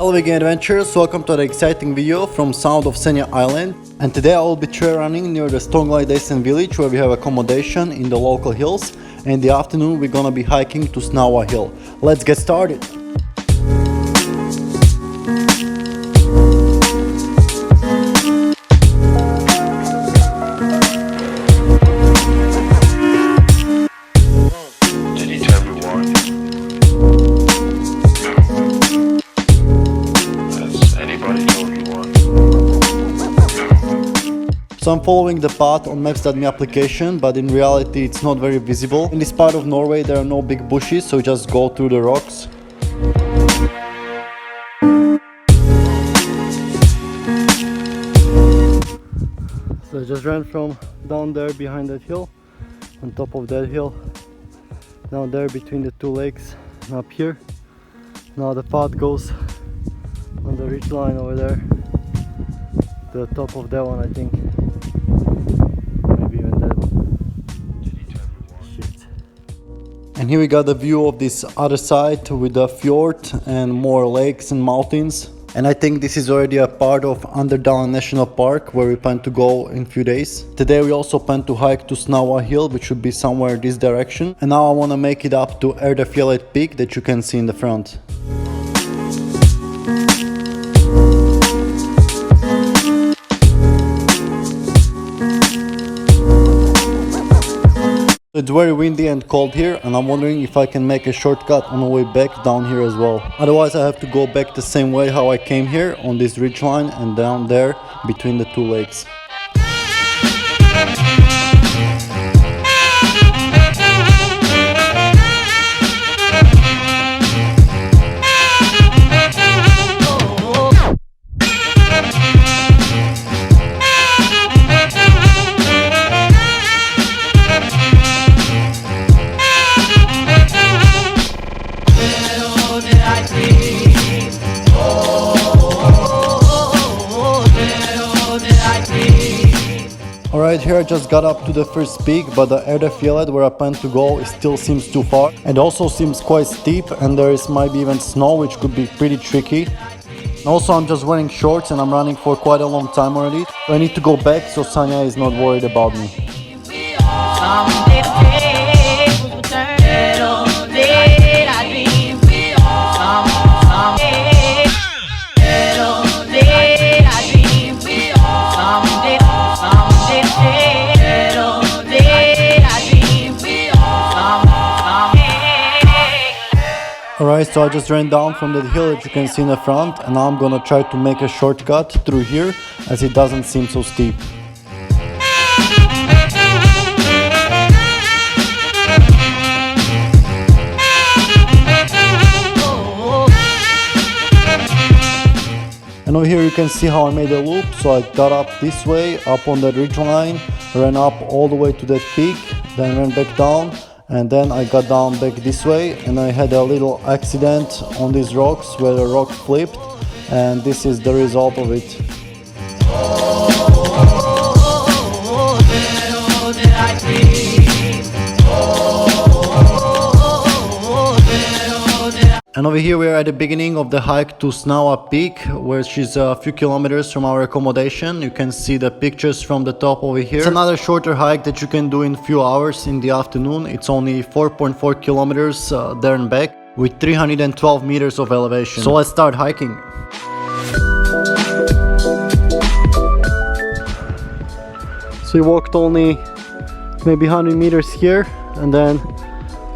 Hello again adventurers, welcome to the exciting video from south of Senja Island. And today I will be trail running near the Stonglidesen village where we have accommodation in the local hills. And in the afternoon we're gonna be hiking to Snaua hill. Let's get started! So I'm following the path on Maps.me application, but in reality it's not very visible. In this part of Norway there are no big bushes, so just go through the rocks. So I just ran from down there behind that hill, on top of that hill, down there between the two lakes, and up here. Now the path goes on the ridge line over there, the top of that one I think. And here we got the view of this other side with the fjord and more lakes and mountains. And I think this is already a part of Underdalen National Park where we plan to go in a few days. Today we also plan to hike to Snaua hill, which should be somewhere this direction. And now I want to make it up to Erdefjellet peak that you can see in the front. It's very windy and cold here, and I'm wondering if I can make a shortcut on the way back down here as well. Otherwise I have to go back the same way how I came here, on this ridge line and down there between the two lakes. Alright, here I just got up to the first peak, but the Erdefjellet where I plan to go still seems too far. And also seems quite steep, and there is maybe even snow, which could be pretty tricky. Also, I'm just wearing shorts and I'm running for quite a long time already. So I need to go back so Senja is not worried about me. Alright, so I just ran down from that hill that you can see in the front, and now I'm gonna try to make a shortcut through here as it doesn't seem so steep. And over here you can see how I made a loop. So I got up this way, up on the ridge line, ran up all the way to that peak, then ran back down. And then I got down back this way, and I had a little accident on these rocks where the rock flipped, and this is the result of it. And over here we are at the beginning of the hike to Snaua peak, which is a few kilometers from our accommodation. You can see the pictures from the top over here. It's another shorter hike that you can do in a few hours in the afternoon. It's only 4.4 kilometers there and back with 312 meters of elevation. So let's start hiking. So we walked only maybe 100 meters here, and then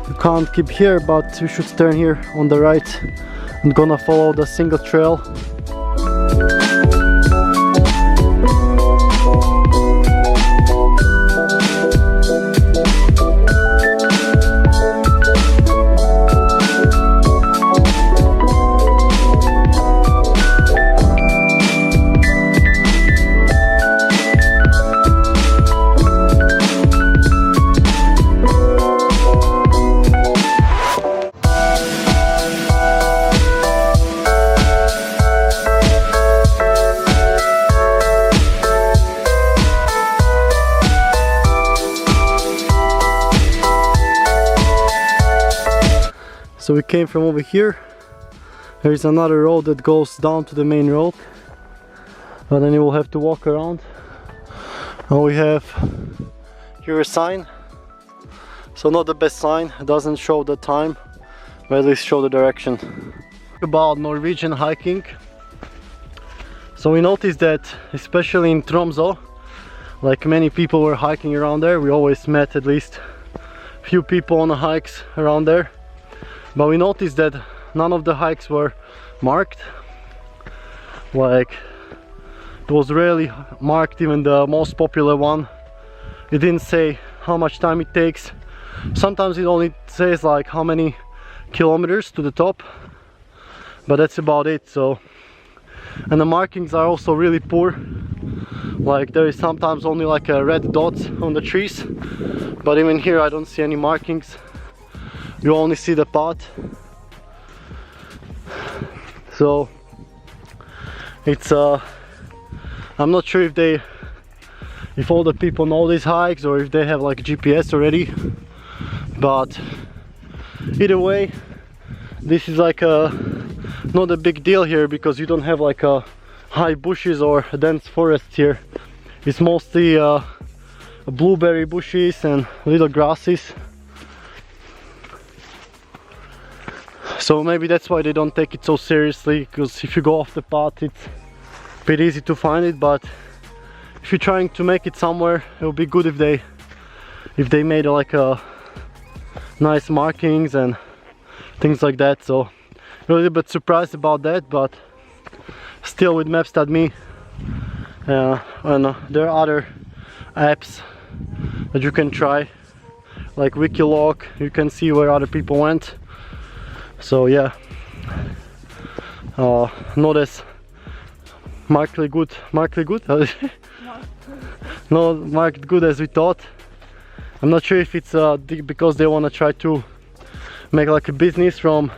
you can't keep here, but you should turn here on the right. I'm gonna follow the single trail. So we came from over here There's another road that goes down to the main road, but then you will have to walk around. And we have here a sign, so not the best sign, it doesn't show the time, but at least show the direction. About Norwegian hiking, so we noticed that especially in Tromsø, like many people were hiking around there. We always met at least few people on the hikes around there, but we noticed that none of the hikes were marked. Like, it was rarely marked, even the most popular one. It didn't say how much time it takes. Sometimes it only says like how many kilometers to the top, but that's about it. So, and the markings are also really poor. Like, there is sometimes only like a red dot on the trees, but even here I don't see any markings. You only see the path. So it's I'm not sure if all the people know these hikes or if they have like GPS already, but either way, this is like not a big deal here, because you don't have like high bushes or dense forest here. It's mostly blueberry bushes and little grasses. So maybe that's why they don't take it so seriously, because if you go off the path it's pretty easy to find it, but if you're trying to make it somewhere, it would be good if they made like a nice markings and things like that. So I'm a little bit surprised about that, but still with Maps.me and there are other apps that you can try, like Wikilog. You can see where other people went. So yeah, not as markedly good not marked good as we thought. I'm not sure if it's because they want to try to make like a business from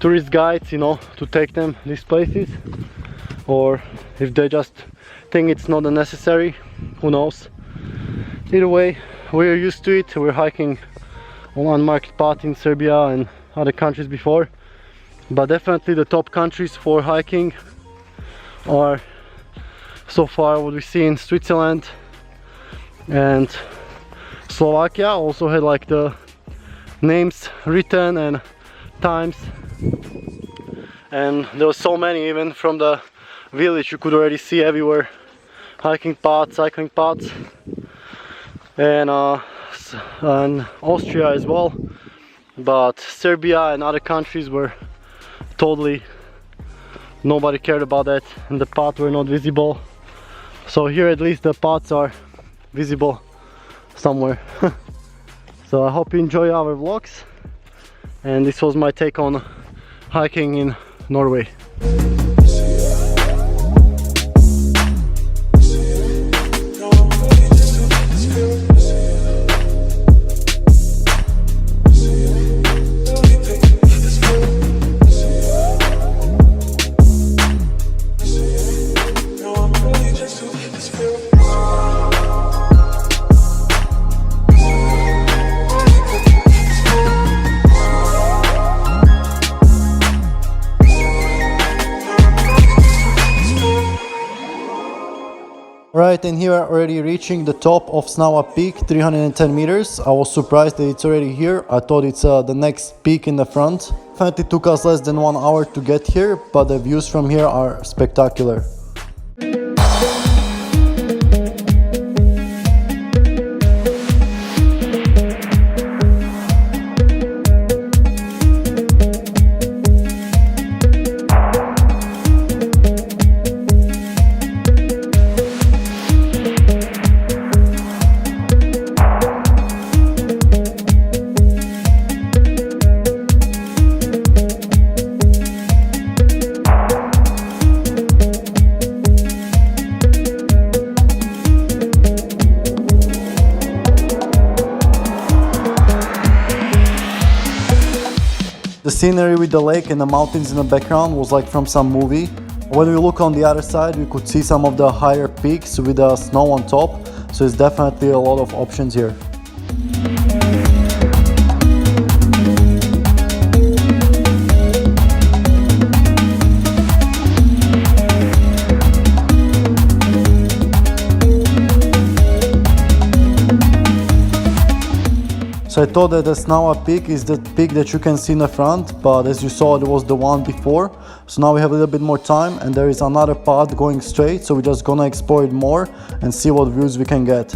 tourist guides, you know, to take them these places, or if they just think it's not necessary, who knows. Either way, we're used to it. We're hiking on unmarked path in Serbia and other countries before, but definitely the top countries for hiking are so far what we see in Switzerland and Slovakia. Also had like the names written and times, and there were so many. Even from the village you could already see everywhere hiking paths, cycling paths, and Austria as well. But Serbia and other countries were totally, nobody cared about that, and the paths were not visible. So here at least the paths are visible somewhere. So I hope you enjoy our vlogs, and this was my take on hiking in Norway. Right, and here we're already reaching the top of Snaua peak, 310 meters. I was surprised that it's already here. I thought it's the next peak in the front. It took us less than 1 hour to get here, but the views from here are spectacular. The scenery with the lake and the mountains in the background was like from some movie. When we look on the other side, we could see some of the higher peaks with the snow on top, so it's definitely a lot of options here. So I thought that the Snaua peak is the peak that you can see in the front, but as you saw, it was the one before. So now we have a little bit more time and there is another path going straight, so we're just gonna explore it more and see what views we can get.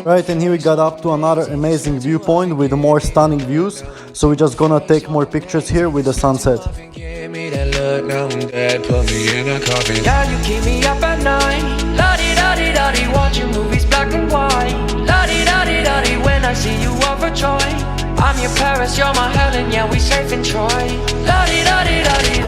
Right, and here we got up to another amazing viewpoint with more stunning views. So we're just gonna take more pictures here with the sunset. Yeah, you keep me up at night. La-di-da-di-da-di, watching movies black and white. La-di-da-di-da-di, when I see you overjoyed. I'm your Paris, you're my Helen, yeah, we safe in Troy. La-di-da-di-da-di,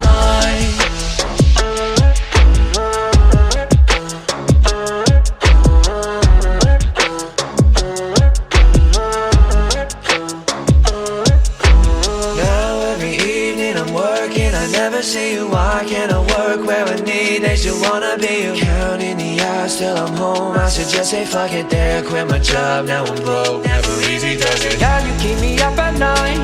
see you walking to work where I need, they still wanna be you. Counting the hours till I'm home, I should just say fuck it there. Quit my job, now I'm broke, never easy does it. Yeah, you keep me up at night.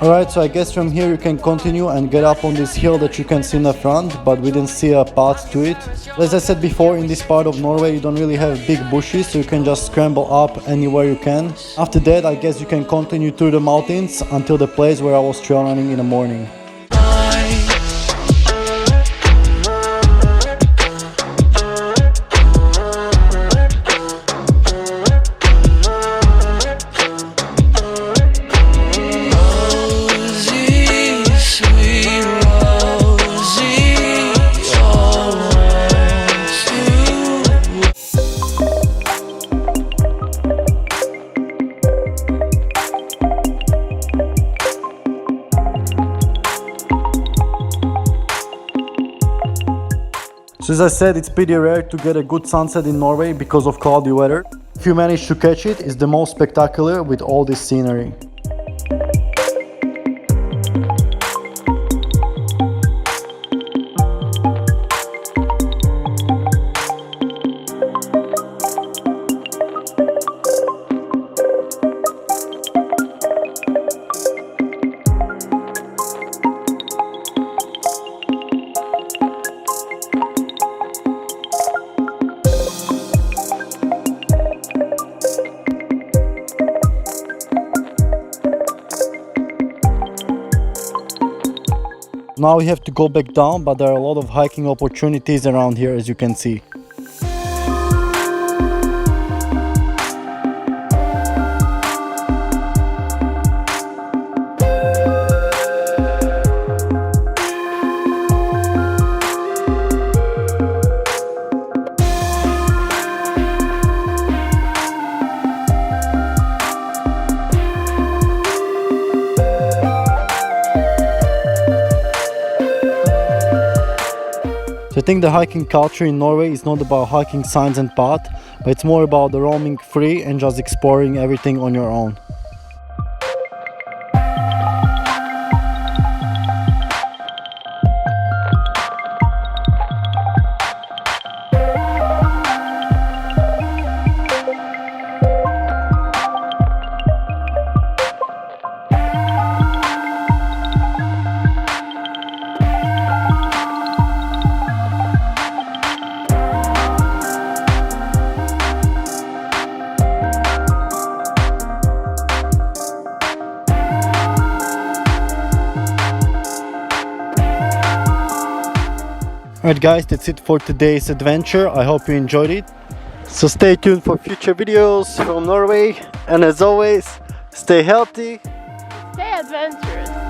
Alright, so I guess from here you can continue and get up on this hill that you can see in the front, but we didn't see a path to it. As I said before, in this part of Norway you don't really have big bushes, so you can just scramble up anywhere you can. After that, I guess you can continue through the mountains until the place where I was trail running in the morning. So as I said, it's pretty rare to get a good sunset in Norway because of cloudy weather. If you manage to catch it, it's the most spectacular with all this scenery. Now we have to go back down, but there are a lot of hiking opportunities around here, as you can see. I think the hiking culture in Norway is not about hiking signs and paths, but it's more about the roaming free and just exploring everything on your own. Alright guys, that's it for today's adventure. I hope you enjoyed it. So stay tuned for future videos from Norway, and as always, stay healthy, stay adventurous.